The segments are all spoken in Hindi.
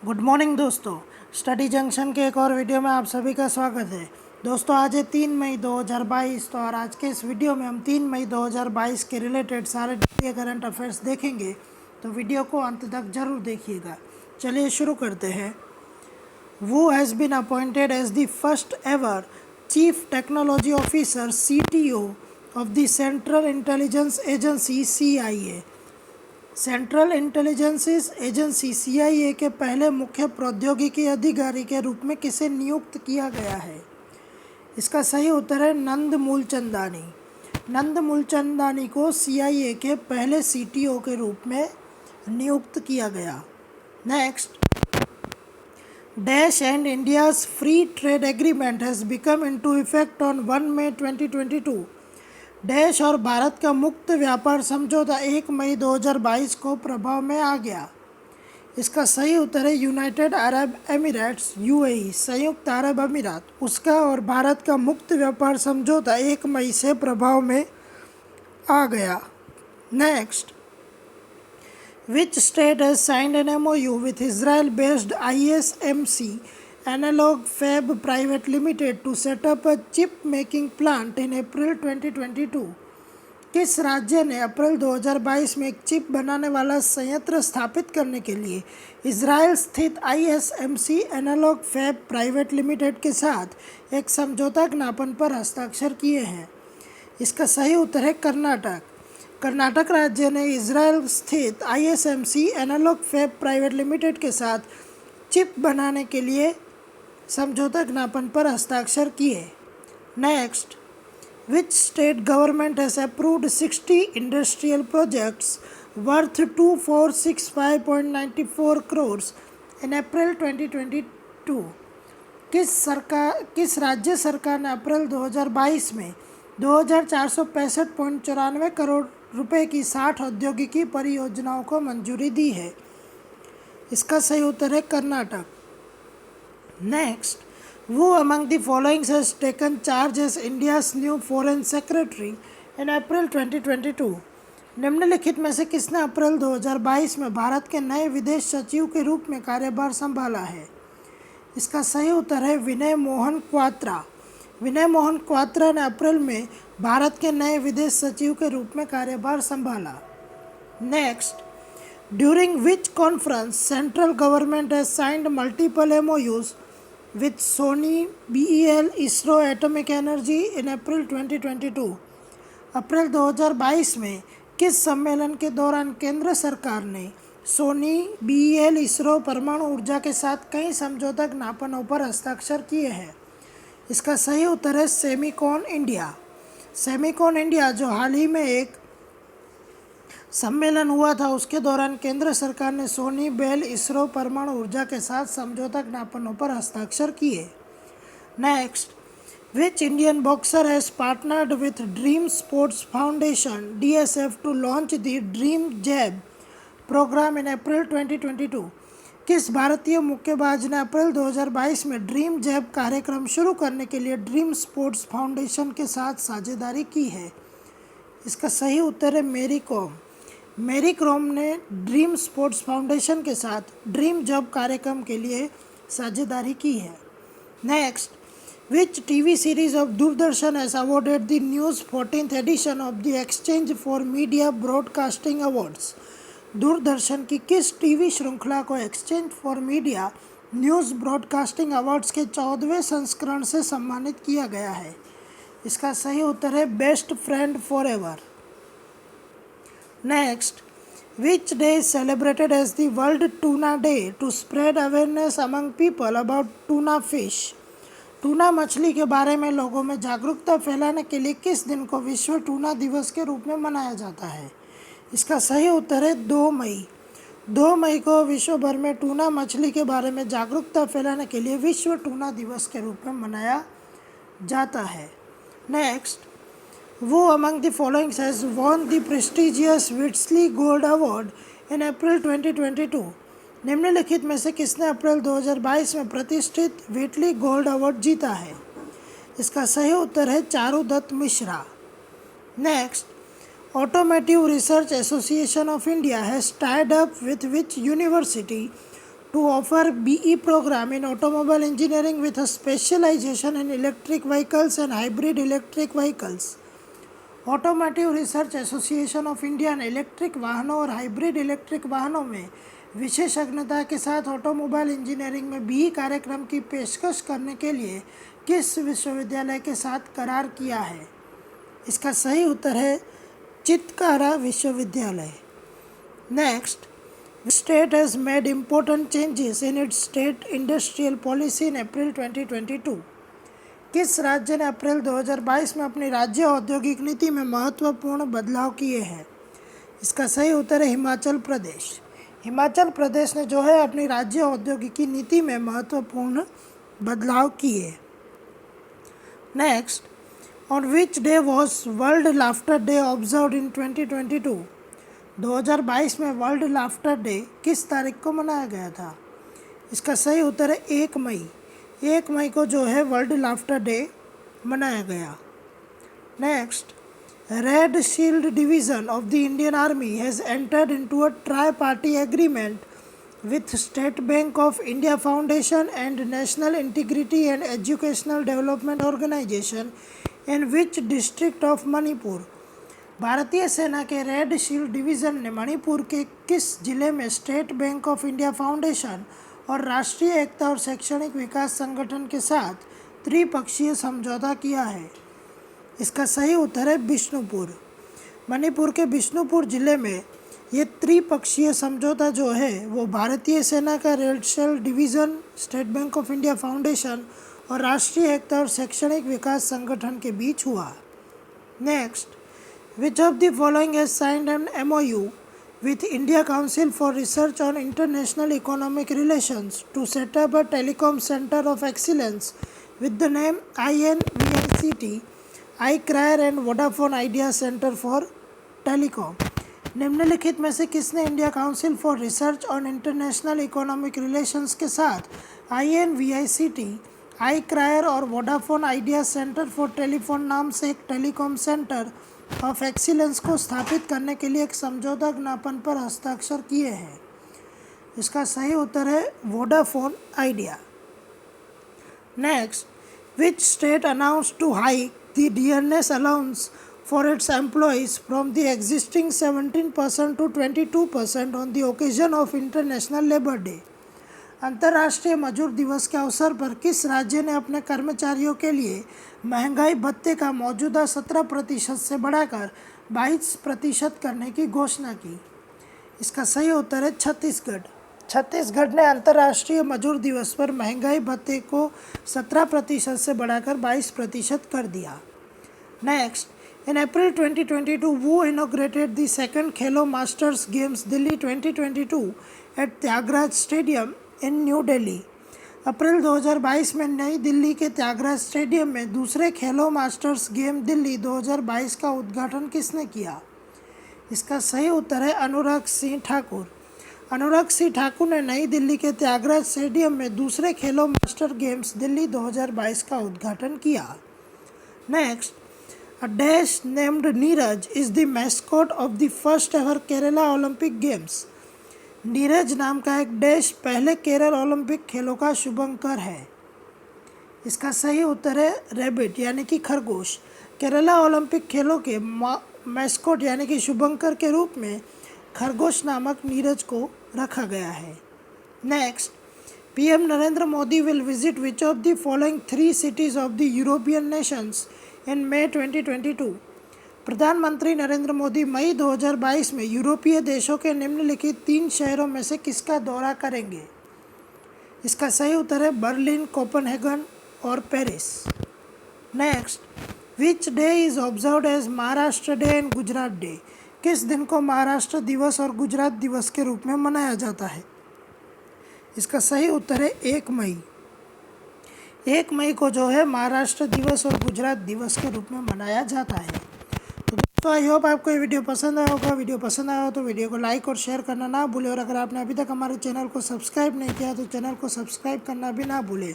गुड मॉर्निंग दोस्तों। स्टडी जंक्शन के एक और वीडियो में आप सभी का स्वागत है। दोस्तों आज है 3 मई 2022। तो और आज के इस वीडियो में हम 3 मई 2022 के रिलेटेड सारे करंट अफेयर्स देखेंगे, तो वीडियो को अंत तक जरूर देखिएगा। चलिए शुरू करते हैं। वो has been appointed as the first ever chief technology officer CTO of the central intelligence agency CIA। Central intelligence agency CIA के पहले मुख्य प्रौद्योगिकी अधिकारी के रूप में किसे नियुक्त किया गया है? इसका सही उत्तर है नंद मूलचंदानी। नंद मूलचंदानी को CIA के पहले CTO के रूप में नियुक्त किया गया। Next, dash and India's free trade agreement has become into effect on 1 May 2022। Dash और भारत का मुक्त व्यापार समझौता 1 मई 2022 को प्रभाव में आ गया। इसका सही उत्तर है यूनाइटेड अरब एमिरेट्स UAE, संयुक्त अरब अमीरात। उसका और भारत का मुक्त व्यापार समझौता 1 मई से प्रभाव में आ गया। Next, which state has signed an MOU with Israel based ISMC Analog Fab Private Limited to set up a chip making plant in April 2022। किस राज्य ने अप्रैल 2022 में एक चिप बनाने वाला संयंत्र स्थापित करने के लिए इजराइल स्थित ISMC Analog Fab Private Limited के साथ एक समझौता ज्ञापन पर हस्ताक्षर किए हैं? इसका सही उत्तर है कर्नाटक। कर्नाटक राज्य ने इजराइल स्थित ISMC Analog Fab Private Limited के साथ चिप बनाने के लिए समझौता ज्ञापन पर हस्ताक्षर किए। Next, which state government has approved 60 industrial projects worth 2465.94 crore in April 2022। किस राज्य सरकार ने अप्रैल 2022 में 2465.94 करोड़ रुपए की 60 औद्योगिकी परियोजनाओं को मंजूरी दी है? इसका सही उत्तर है Karnataka. Next, who among the following has taken charge as India's new foreign secretary in April 2022? निम्नलिखित में से किसने अप्रैल 2022 में भारत के नए विदेश सचिव के रूप में कार्यभार संभाला है? इसका सही उत्तर है विनय मोहन क्वात्रा। विनय मोहन क्वात्रा ने अप्रैल में भारत के नए विदेश सचिव के रूप में कार्यभार संभाला। Next, during which conference central government has signed multiple MOUs with Sony, BEL, ISRO, Atomic Energy in April 2022। अप्रैल 2022 में किस सम्मेलन के दौरान केंद्र सरकार ने सोनी, BEL, ISRO, परमाणु ऊर्जा के साथ कई समझौता ज्ञापनों पर हस्ताक्षर किए हैं? इसका सही उत्तर है सेमिकॉन इंडिया। सेमिकॉन इंडिया जो हाल ही में एक सम्मेलन हुआ था, उसके दौरान केंद्र सरकार ने सोनी, बेल, ISRO, परमाणु ऊर्जा के साथ समझौता ज्ञापनों पर हस्ताक्षर किए। Next, which Indian boxer has partnered with dream sports foundation DSF to launch the dream jab programme in April 2022। किस भारतीय मुक्केबाज ने अप्रैल 2022 में ड्रीम जैब कार्यक्रम शुरू करने के लिए ड्रीम स्पोर्ट्स फाउंडेशन के साथ साझेदारी की है? इसका सही उत्तर है मेरी कॉम। मेरी कॉम ने ड्रीम स्पोर्ट्स फाउंडेशन के साथ ड्रीम जॉब कार्यक्रम के लिए साझेदारी की है। Next, which TV series of Doordarshan has awarded the news 14th edition of the exchange for media broadcasting awards. Doordarshan की किस TV श्रृंखला को exchange for media news broadcasting awards के 14वें संस्करण से सम्मानित किया गया है? इसका सही उत्तर है best friend for ever. Next, which day is celebrated as the World Tuna Day to spread awareness among people about tuna fish? Tuna मछली के बारे में लोगों में जागरूकता फैलाने के लिए किस दिन को विश्व टूना दिवस के रूप में मनाया जाता है? इसका सही उत्तर है 2 मई। 2 मई को विश्व भर में टूना मछली के बारे में जागरूकता फैलाने के लिए विश्व टूना दिवस के रूप में मनाया जाता है। Next, who among the following has won the prestigious Whitley Gold Award in April 2022? निम्नलिखित में से किसने अप्रैल 2022 में प्रतिष्ठित व्हिटली गोल्ड अवार्ड जीता है? इसका सही उत्तर है Charudatt Mishra. Next, Automotive Research Association of India has tied up with which university to offer BE program in automobile engineering with a specialization in electric vehicles and hybrid electric vehicles. Automotive research association of India ने इलेक्ट्रिक वाहनों और हाइब्रिड इलेक्ट्रिक वाहनों में विशेषज्ञता के साथ ऑटोमोबाइल इंजीनियरिंग में BE कार्यक्रम की पेशकश करने के लिए किस विश्वविद्यालय के साथ करार किया है? इसका सही उत्तर है चितकारा विश्वविद्यालय। Next, state has made important changes in its state industrial policy in April 2022। किस राज्य ने अप्रैल 2022 में अपनी राज्य औद्योगिक नीति में महत्वपूर्ण बदलाव किए हैं? इसका सही उत्तर है हिमाचल प्रदेश। हिमाचल प्रदेश ने जो है अपनी राज्य औद्योगिकी नीति में महत्वपूर्ण बदलाव किए। Next, on which day was world laughter day observed in 2022? 2022 में वर्ल्ड लाफ्टर डे किस तारीख को मनाया गया था? इसका सही उत्तर है 1 मई। 1 मई को जो है वर्ल्ड लाफ्टर डे मनाया गया। Next, red shield division of the Indian army has entered into a try party agreement with State Bank of India Foundation and National Integrity and Educational Development Organization in which district of Manipur? भारतीय सेना के रेड शील्ड डिवीज़न ने मणिपुर के किस जिले में state bank of India foundation और राष्ट्रीय एकता और शैक्षणिक विकास संगठन के साथ त्रिपक्षीय समझौता किया है? इसका सही उत्तर है बिष्णुपुर। मणिपुर के बिष्णुपुर जिले में ये त्रिपक्षीय समझौता जो है वो भारतीय सेना का red shield division, state bank of India foundation और राष्ट्रीय एकता और शैक्षणिक विकास संगठन के बीच हुआ। Next, which of the following has signed an MOU with India Council for Research on International Economic Relations to set up a telecom center of excellence with the name INVICT, iCRIER and Vodafone Idea Center for Telecom? निम्नलिखित में से किसने India council for research on international economic relations के साथ INVICT, iCRIER और Vodafone idea centre for telephone नाम से एक टेलीकॉम सेंटर ऑफ एक्सीलेंस को स्थापित करने के लिए एक समझौता ज्ञापन पर हस्ताक्षर किए हैं? इसका सही उत्तर है Vodafone Idea. Next, which state announced to hike the dearness allowance for its employees from the existing 17% to 22% on the occasion of International Labour Day? अंतर्राष्ट्रीय मजदूर दिवस के अवसर पर किस राज्य ने अपने कर्मचारियों के लिए महंगाई भत्ते का मौजूदा 17% से बढ़ाकर 22% करने की घोषणा की? इसका सही उत्तर है छत्तीसगढ़। छत्तीसगढ़ ने अंतर्राष्ट्रीय मजदूर दिवस पर महंगाई भत्ते को 17% से बढ़ाकर 22% कर दिया। Next, in April 2022, who inaugurated the second Khelo Masters Games Delhi 2022 at Thyagaraj stadium in new Delhi? अप्रैल 2022 में नई दिल्ली के त्यागराज स्टेडियम में दूसरे खेलो मास्टर्स गेम दिल्ली 2022 का उद्घाटन किसने किया? इसका सही उत्तर है अनुराग सिंह ठाकुर। अनुराग सिंह ठाकुर ने नई दिल्ली के त्यागराज स्टेडियम में दूसरे खेलो मास्टर गेम्स दिल्ली 2022 का उद्घाटन किया। Next, A dash named Neeraj is the mascot of the first ever Kerala Olympic Games. Neeraj नाम का एक डैश पहले केरल ओलंपिक खेलों का शुभंकर है। इसका सही उत्तर है रैबिट यानी कि खरगोश। केरला ओलंपिक खेलों के मैस्कॉट यानी कि शुभंकर के रूप में खरगोश नामक नीरज को रखा गया है। Next, PM Narendra Modi will visit which of the following 3 cities of the European nations in May 2022? प्रधानमंत्री नरेंद्र मोदी मई 2022 में यूरोपीय देशों के निम्नलिखित 3 शहरों में से किसका दौरा करेंगे? इसका सही उत्तर है बर्लिन, कोपेनहेगन और Paris. Next, which day is observed as Maharashtra day and Gujarat day? किस दिन को महाराष्ट्र दिवस और गुजरात दिवस के रूप में मनाया जाता है? इसका सही उत्तर है 1 मई। 1 मई को जो है महाराष्ट्र दिवस और गुजरात दिवस के रूप में मनाया जाता है। तो दोस्तों, आई होप आपको ये वीडियो पसंद आया होगा। वीडियो पसंद आया हो तो वीडियो को लाइक और शेयर करना ना भूलें, और अगर आपने अभी तक हमारे चैनल को सब्सक्राइब नहीं किया तो चैनल को सब्सक्राइब करना भी ना भूलें।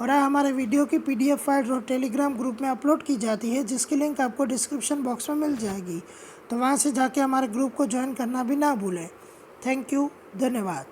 और हमारे वीडियो की PDF फाइल और टेलीग्राम ग्रुप में अपलोड की जाती है, जिसकी लिंक आपको डिस्क्रिप्शन बॉक्स में मिल जाएगी। तो वहाँ से जाके हमारे ग्रुप को ज्वाइन करना भी ना भूलें। थैंक यू, धन्यवाद।